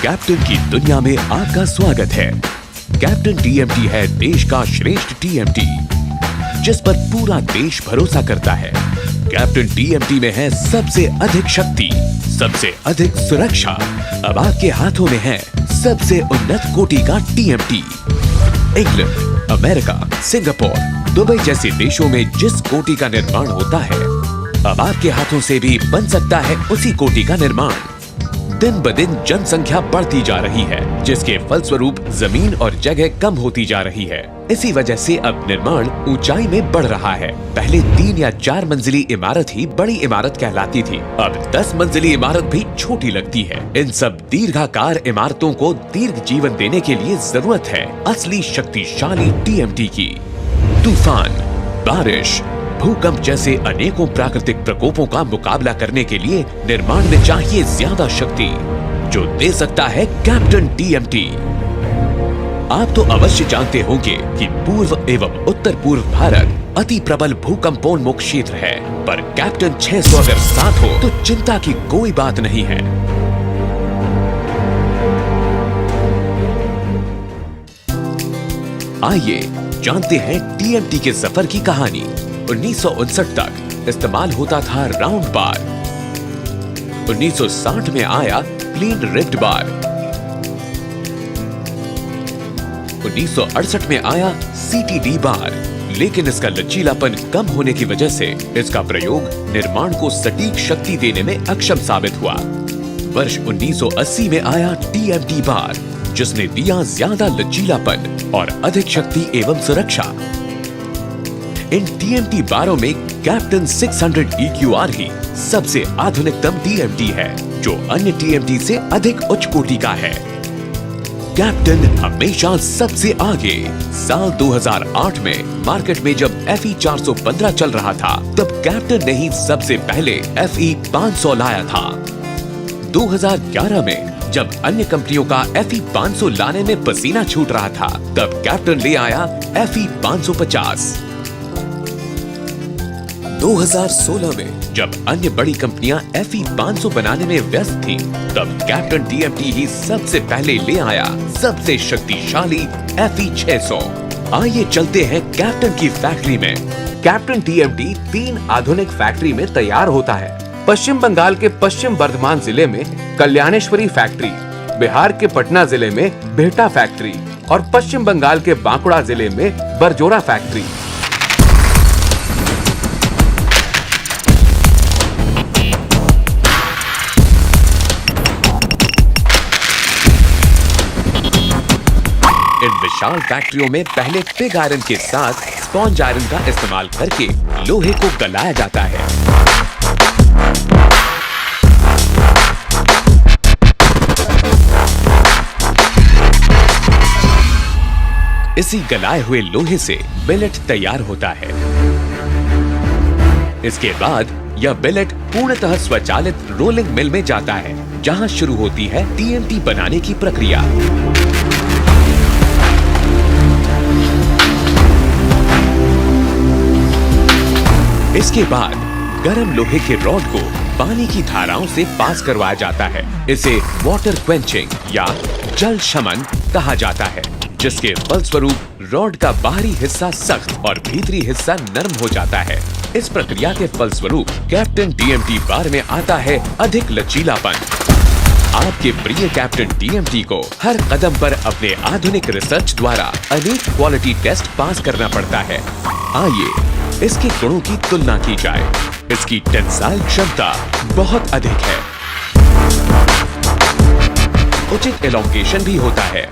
Captain की दुनिया में आपका स्वागत है। कैप्टन टीएमटी है देश का श्रेष्ठ टीएमटी, जिस पर पूरा देश भरोसा करता है। कैप्टन टीएमटी में है सबसे अधिक शक्ति, सबसे अधिक सुरक्षा। अब आपके हाथों में है सबसे उन्नत कोटि का TMT. England, America, Singapore, Dubai जैसे देशों में जिस कोटि का निर्माण होता है, अब आपके हाथों से भी बन सकता है उसी कोटि का निर्माण। दिन ब दिन जनसंख्या बढ़ती जा रही है, जिसके फलस्वरूप जमीन और जगह कम होती जा रही है। इसी वजह से अब निर्माण ऊंचाई में बढ़ रहा है। पहले 3 या 4 मंजिली इमारत ही बड़ी इमारत कहलाती थी, अब 10 मंजिली इमारत भी छोटी लगती है। इन सब दीर्घाकार इमारतों को दीर्घ जीवन देने के लिए जरूरत है असली शक्तिशाली टीएमटी की। तूफान, बारिश, भूकंप जैसे अनेकों प्राकृतिक प्रकोपों का मुकाबला करने के लिए निर्माण में चाहिए ज्यादा शक्ति, जो दे सकता है कैप्टन टीएमटी। आप तो अवश्य जानते होंगे कि पूर्व एवं उत्तर पूर्व भारत अति प्रबल भूकंपोन्मुख क्षेत्र है, पर कैप्टन 600 अगर साथ हो तो चिंता की कोई बात नहीं है। आइए जानते हैं टीएमटी के सफर की कहानी। 1959 तक इस्तेमाल होता था राउंड बार। 1960 में आया प्लेन रिब्ड बार। 1968 में आया सीटीडी बार, लेकिन इसका लचीलापन कम होने की वजह से इसका प्रयोग निर्माण को सटीक शक्ति देने में अक्षम साबित हुआ। वर्ष 1980 में आया टीएमटी बार, जिसने दिया ज्यादा लचीलापन और अधिक शक्ति एवं सुरक्षा। इन टीएमटी बारों में कैप्टन 600 EQR ही सबसे आधुनिकतम टीएमटी है, जो अन्य टीएमटी से अधिक उच्च कोटि का है। कैप्टन हमेशा सबसे आगे। साल 2008 में मार्केट में जब FE 415 चल रहा था, तब कैप्टन ने ही सबसे पहले FE 500 लाया था। 2011 में जब अन्य कंपनियों का FE 500 लाने में पसीना छूट रहा था, तब कैप्टन ले आया FE 550। 2016 में जब अन्य बड़ी कंपनियां FE 500 बनाने में व्यस्त थीं, तब कैप्टन टीएमटी ही सबसे पहले ले आया सबसे शक्तिशाली FE 600। आइए चलते हैं कैप्टन की फैक्ट्री में। कैप्टन टीएमटी 3 आधुनिक फैक्ट्री में तैयार होता है। पश्चिम बंगाल के पश्चिम बर्धमान जिले में कल्याणेश्वरी फैक्ट्री, बिहार के पटना जिले में बिहटा फैक्ट्री और पश्चिम बंगाल के बांकुड़ा जिले में बरजोरा फैक्ट्री। इन विशाल फैक्ट्रियों में पहले पिग आयरन के साथ स्पॉन्ज आयरन का इस्तेमाल करके लोहे को गलाया जाता है। इसी गलाए हुए लोहे से बिलेट तैयार होता है। इसके बाद यह बिलेट पूर्णतः स्वचालित रोलिंग मिल में जाता है, जहां शुरू होती है टीएमटी बनाने की प्रक्रिया। इसके बाद गर्म लोहे के रॉड को पानी की धाराओं से पास करवाया जाता है। इसे वाटर क्वेंचिंग या जल शमन कहा जाता है, जिसके फलस्वरूप रॉड का बाहरी हिस्सा सख्त और भीतरी हिस्सा नरम हो जाता है। इस प्रक्रिया के फलस्वरूप कैप्टन टीएमटी बार में आता है अधिक लचीलापन। आपके प्रिय कैप्टन टीएमटी को हर कदम पर अपने आधुनिक रिसर्च द्वारा अनेक क्वालिटी टेस्ट पास करना पड़ता है। आइए इसके गुणों की तुलना की जाए। इसकी टेंसाइल क्षमता बहुत अधिक है, उचित एलोंगेशन भी होता है।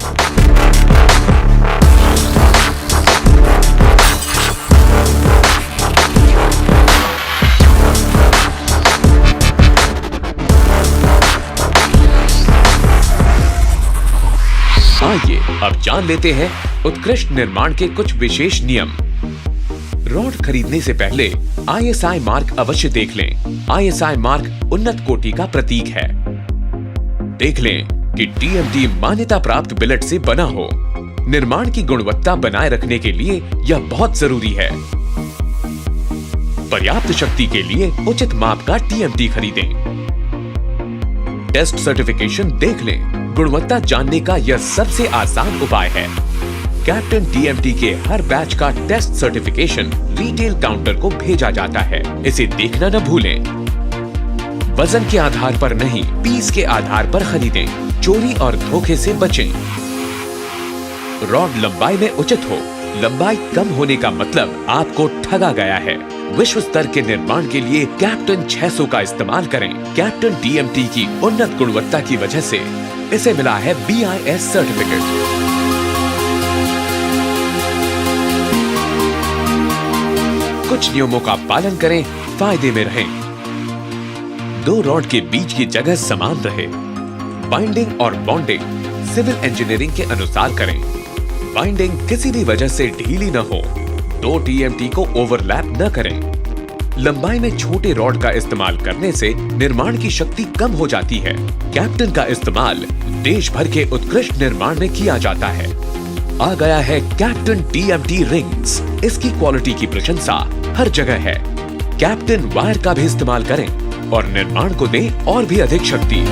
आइए अब जान लेते हैं उत्कृष्ट निर्माण के कुछ विशेष नियम। रॉड खरीदने से पहले ISI मार्क अवश्य देख लें। ISI मार्क उन्नत कोटि का प्रतीक है। देख लें कि टीएमटी मान्यता प्राप्त बिलेट से बना हो। निर्माण की गुणवत्ता बनाए रखने के लिए यह बहुत जरूरी है। पर्याप्त शक्ति के लिए उचित माप का टीएमटी खरीदें। टेस्ट सर्टिफिकेशन देख लें। गुणवत्ता जानने का यह सबसे आसान उपाय है। कैप्टन टीएमटी के हर बैच का टेस्ट सर्टिफिकेशन रिटेल काउंटर को भेजा जाता है। इसे देखना न भूलें। वजन के आधार पर नहीं, पीस के आधार पर खरीदें। चोरी और धोखे से बचें। रॉड लंबाई में उचित हो। लंबाई कम होने का मतलब आपको ठगा गया है। विश्व स्तर के निर्माण के लिए कैप्टन 600 का इस्तेमाल करें। कैप्टन टीएमटी की उन्नत गुणवत्ता की वजह से इसे मिला है BIS सर्टिफिकेट। कुछ नियमों का पालन करें, फायदे में रहें। 2 रॉड के बीच की जगह समान रहे। बाइंडिंग और बॉन्डिंग सिविल इंजीनियरिंग के अनुसार करें। बाइंडिंग किसी भी वजह से ढीली न हो। 2 टीएमटी को ओवरलैप न करें। लंबाई में छोटे रॉड का इस्तेमाल करने से निर्माण की शक्ति कम हो जाती है। कैप्टन का इस्तेमाल देश भर के उत्कृष्ट निर्माण में किया जाता है। आ गया है कैप्टन टीएमटी रिंग्स। इसकी क्वालिटी की प्रशंसा हर जगह है। कैप्टन वायर का भी इस्तेमाल करें और निर्माण को दें और भी अधिक शक्ति।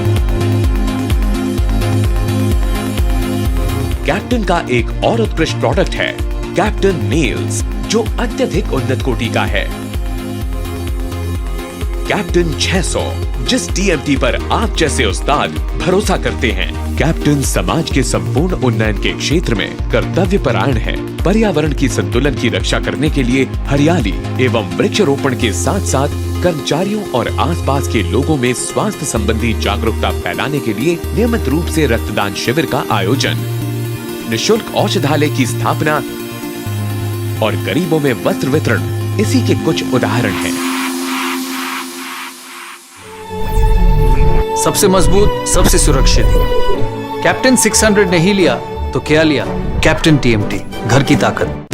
कैप्टन का एक और उत्कृष्ट प्रोडक्ट है कैप्टन नेल्स, जो अत्यधिक उन्नत कोटि का है। कैप्टन 600, जिस टीएमटी पर आप जैसे उस्ताद भरोसा करते हैं। कैप्टन समाज के संपूर्ण उन्नयन के क्षेत्र में कर्तव्यपरायण है। पर्यावरण की संतुलन की रक्षा करने के लिए हरियाली एवं वृक्षारोपण के साथ साथ कर्मचारियों और आसपास के लोगों में स्वास्थ्य संबंधी जागरूकता फैलाने के लिए नियमित रूप से रक्तदान शिविर का आयोजन, निःशुल्क औषधालय की स्थापना और गरीबों में वस्त्र वितरण इसी के कुछ उदाहरण हैं। सबसे मजबूत, सबसे सुरक्षित। कैप्टन 600 नहीं लिया तो क्या लिया? कैप्टन टीएमटी, घर की ताकत।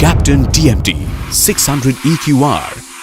Captain TMT 600 EQR